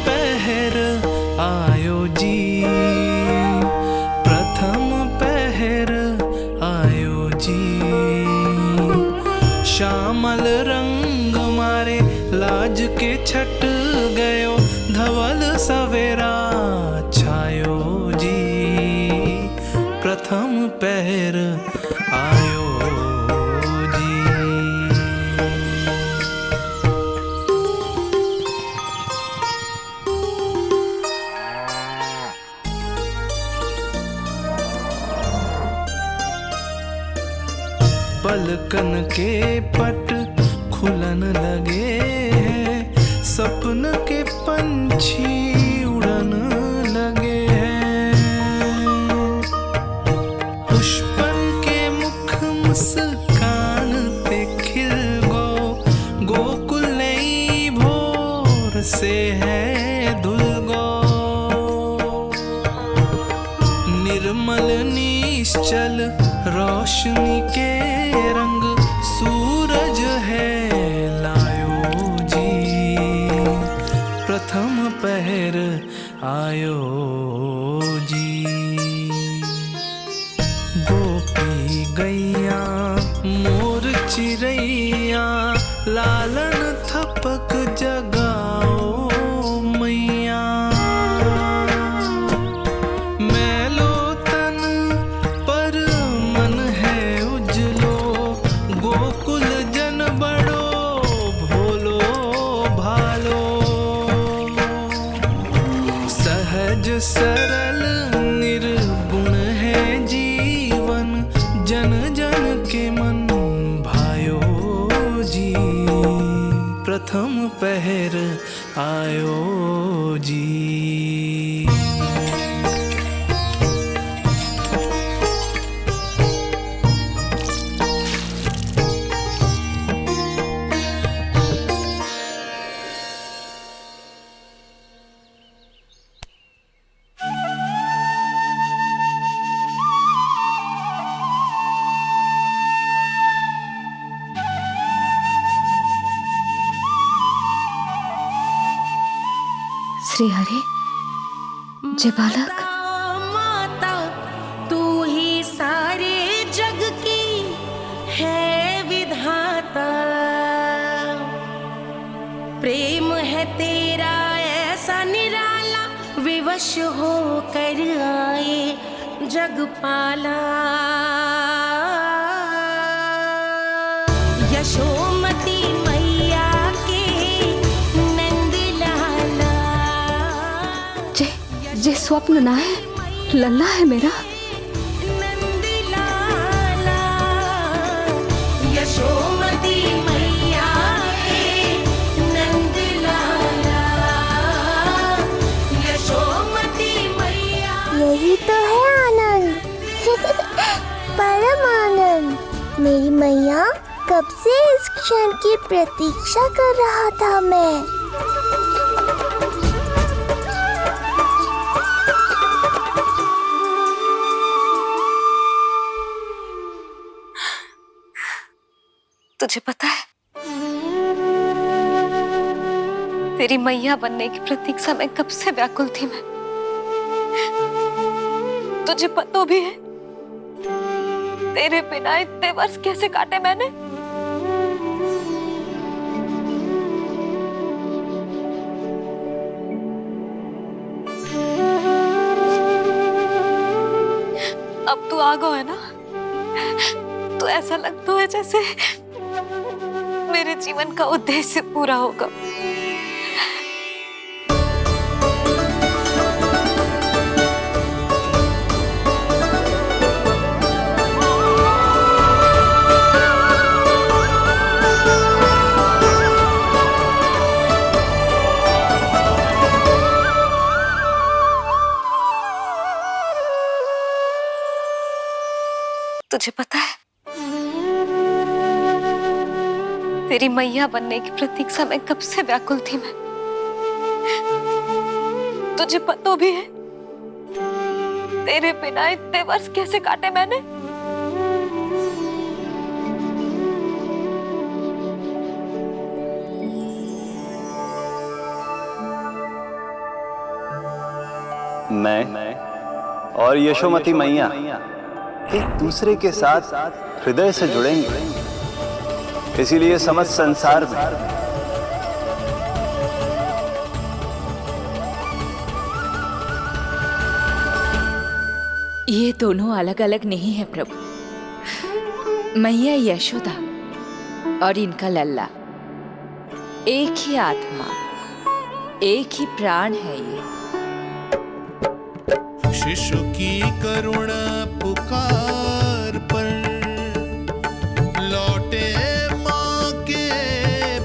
पहर आयो जी, प्रथम पहर आयो जी। श्यामल रंग मारे लाज के छट गयो, धवल सवेरा छायो जी। प्रथम पहर आयो जी। पलकन के पट खुलन लगे हैं, सपन के पंछी उड़न लगे हैं। पुष्पन के मुख मुस्कान पे खिल गो, गोकुल नई भोर से है धुल गो। निर्मल निश्चल रोशनी के रंग सूरज है लायो जी। प्रथम पहर आयो जी। गोपी गैया मोर चिड़ैया, लालन थपक जगाओ मैया। मैलो तन पर मन है उजलो, गोकुल जन बड़ो भोलो भालो। सहज सरल निर्गुण है जीवन, जन जन के मन भायो जी। प्रथम पहर आयो जी। श्री हरि, जय बालक। माता तू ही सारे जग की है विधाता, प्रेम है तेरा ऐसा निराला, विवश हो कर आए जगपाला। यशोमती मैया के नंद लाला, जे स्वप्न ना है, लल्ला है मेरा। नंद लाला। यशोमती मैया के नंद लाला, यशोमती मैया। यही तो है आनंद, परम आनंद। मेरी मैया, कब से इस क्षण की प्रतीक्षा कर रहा था मैं। तुझे पता है, तेरी मैया बनने की प्रतीक्षा में कब से व्याकुल थी मैं। तुझे पता भी है तेरे बिना इतने वर्ष कैसे काटे मैंने। अब तू आ गया है ना, तो ऐसा लगता है जैसे मेरे जीवन का उद्देश्य पूरा होगा। तुझे पता है, तेरी मैया बनने की प्रतीक्षा में कब से व्याकुल थी मैं। तुझे पता भी है तेरे बिना इतने वर्ष कैसे काटे मैंने। मैं और यशोमती मैया एक दूसरे के साथ हृदय से जुड़ेंगे, इसीलिए समस्त संसार में ये दोनों अलग अलग नहीं है प्रभु। मैया यशोदा और इनका लल्ला एक ही आत्मा, एक ही प्राण है ये। शिशु की करुण पुकार पर लौटे माँ के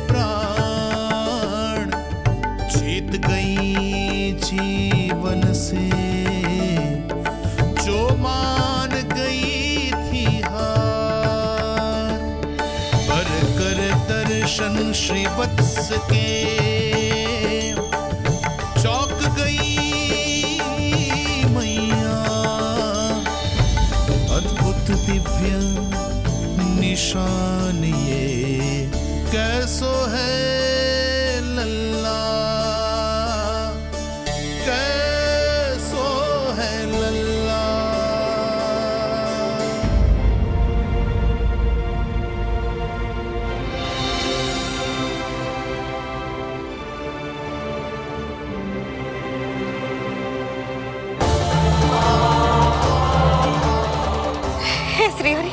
प्राण, जीत गई जीवन से जो मान गई थी हार। पर कर दर्शन श्री वत्स के चौक गई दिव्य निशान ये कैसो है लल्ला, कैसो है लल्ला। श्रीहरि,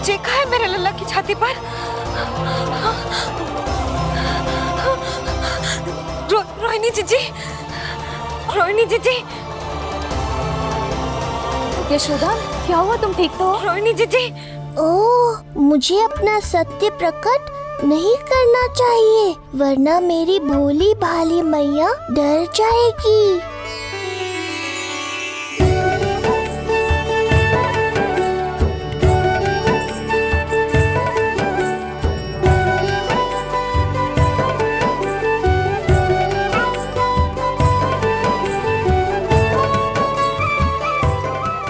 देखा है मेरे लल्ला की छाती पर रोहिणी जीजी, रोहिणी जीजी। यशोदा, क्या हुआ? तुम ठीक तो हो? रोहिणी जीजी। ओह, मुझे अपना सत्य प्रकट नहीं करना चाहिए, वरना मेरी भोली भाली मैया डर जाएगी।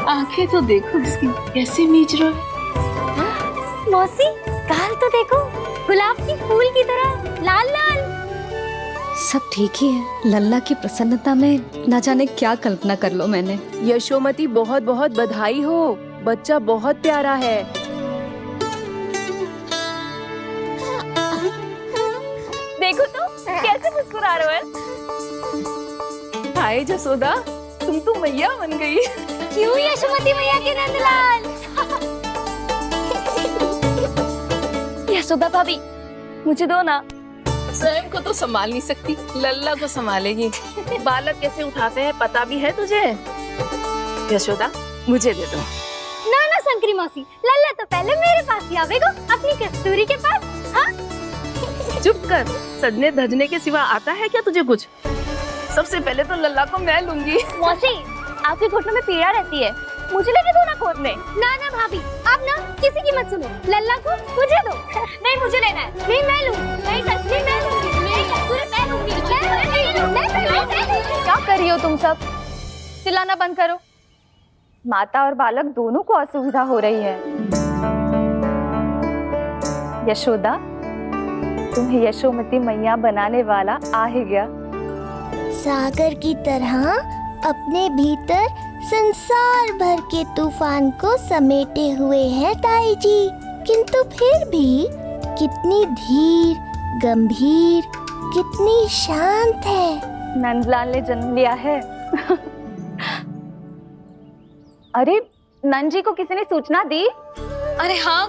आंखें तो देखो इसकी कैसे मीच रहा है। मौसी, गाल तो देखो, गुलाब की फूल की तरह लाल लाल। सब ठीक ही है। लल्ला की प्रसन्नता में ना जाने क्या कल्पना कर लो मैंने। यशोमती, बहुत बहुत बधाई हो, बच्चा बहुत प्यारा है। देखो तो कैसे मुस्कुरा रहे हो। हाय जसोदा, तुम तो मैया बन गई। क्यों यशोमती मैया के नंदलाल। यशोदा भाभी, मुझे दो ना। स्वयं को तो संभाल नहीं सकती, लल्ला को संभालेगी। बालक कैसे उठाते हैं पता भी है तुझे? यशोदा, मुझे दे दो। ना ना शंकरी मौसी, लल्ला तो पहले मेरे पास ही आवेगा, अपनी कस्तूरी के पास। हाँ? चुप कर, सजने धजने के सिवा आता है क्या तुझे कुछ? सबसे पहले तो लल्ला को मैं लूंगी। मौसी, आपके घुटनों में पीड़ा रहती है, मुझे लेके दो ना कोट में। ना ना भाभी, आप ना किसी की मत सुनो, लल्ला को मुझे दो। नहीं, मुझे लेना है। नहीं, मैं लूंगी। नहीं कस्तूरी, मैं लूंगी। नहीं कस्तूरी, मैं लूंगी। क्या कर रही हो तुम सब? चिल्लाना बंद करो। माता और बालक दोनों को असुविधा हो रही है। यशोदा, तुम्हें यशोमती मैया बनाने वाला आ ही गया। सागर की तरह अपने भीतर संसार भर के तूफान को समेटे हुए हैं ताई जी, किंतु फिर भी कितनी धीर, गंभीर, कितनी शांत है। नंदलाल ने जन्म लिया है। अरे, नंद जी को किसी ने सूचना दी? अरे हाँ,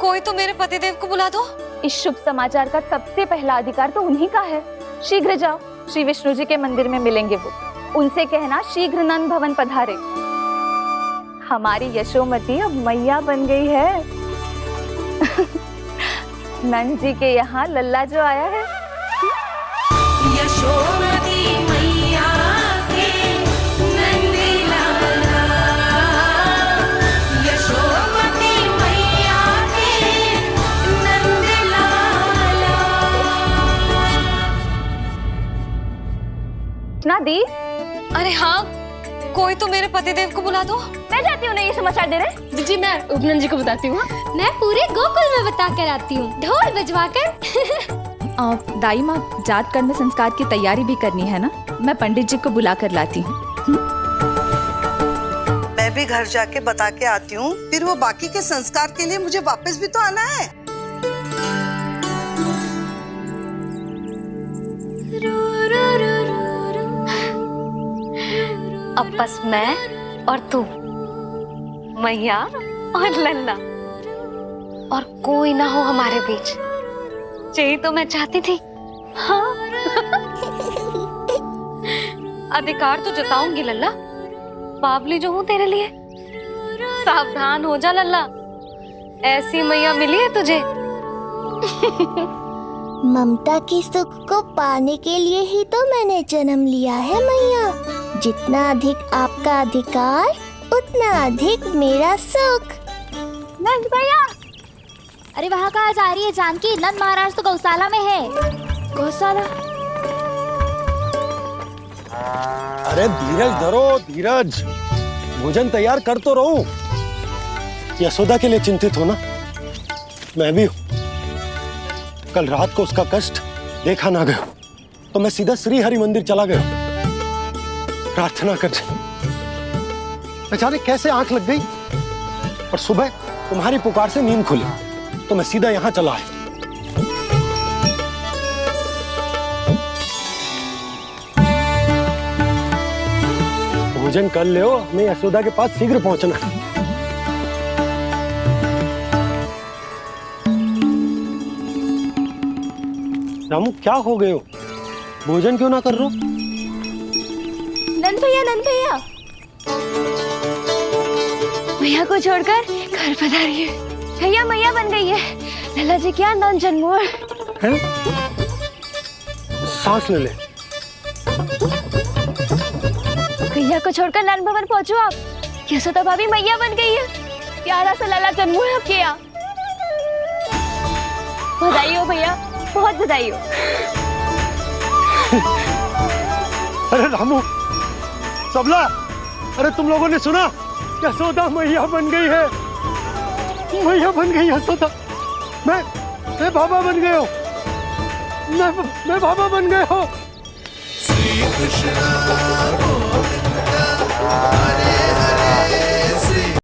कोई तो मेरे पतिदेव को बुला दो। इस शुभ समाचार का सबसे पहला अधिकार तो उन्हीं का है। शीघ्र जाओ, श्री विष्णु जी के मंदिर में मिलेंगे वो। उनसे कहना शीघ्र नंद भवन पधारे। हमारी यशोमती अब मैया बन गई है। नंद जी के यहाँ लल्ला जो आया है। यशोमती मैया के नंद लाला, सुना दी? अरे हाँ, कोई तो मेरे पतिदेव को बुला दो। मैं जाती हूँ, नहीं ये समाचार दे रहे। जी मैं उपनंद जी को बताती हूँ। मैं पूरे गोकुल में बता कर आती हूँ, ढोल बजवा कर। दाई माँ, जात कर्म संस्कार की तैयारी भी करनी है ना, मैं पंडित जी को बुला कर लाती हूँ। मैं भी घर जाके बता के आती हूँ, फिर वो बाकी के संस्कार के लिए मुझे वापस भी तो आना है। अब बस मैं और तू, मैया और लल्ला, और कोई ना हो हमारे बीच। यही तो मैं चाहती थी। हाँ। अधिकार तो जताऊंगी लल्ला, बावली जो हूँ तेरे लिए। सावधान हो जा लल्ला, ऐसी मैया मिली है तुझे। ममता की सुख को पाने के लिए ही तो मैंने जन्म लिया है मैया। जितना अधिक आपका अधिकार, उतना अधिक मेरा सुख। नंद भैया, अरे वहाँ कहाँ जा रही है जानकी? नंद महाराज तो गौशाला में है। गौशाला? अरे धीरज धरो, धीरज। भोजन तैयार कर तो रहूं। यशोदा के लिए चिंतित हो ना? मैं भी हूं। कल रात को उसका कष्ट देखा ना गया तो मैं सीधा श्री हरि मंदिर चला गया प्रार्थना करने। बेचारे कैसे आंख लग गई और सुबह तुम्हारी पुकार से नींद खुली तो मैं सीधा यहां चला आया। भोजन कर ले, हमें यशोदा के पास शीघ्र पहुंचना है। रामू क्या हो गए हो? भोजन क्यों ना कर रहे हो? नंद भैया, नंद भैया, मैया को छोड़कर घर पधारी है। भैया मैया बन गई है। लल्ला जी क्या नंद जन्मोर हैं? सांस ले ले। भैया को छोड़कर नंद भवन पहुंचो आप। यशोदा भाभी मैया बन गई है। प्यारा सा लल्ला जन्मोर आपके यहाँ। बधाई हो भैया, बहुत बधाई हो। अरे रामू, सबला, अरे तुम लोगों ने सुना? यशोदा मैया बन गई है। मैया बन गई यशोदा। मैं बाबा बन गया हूँ। मैं बाबा बन गया हूँ। श्री कृष्ण गोविंद हरे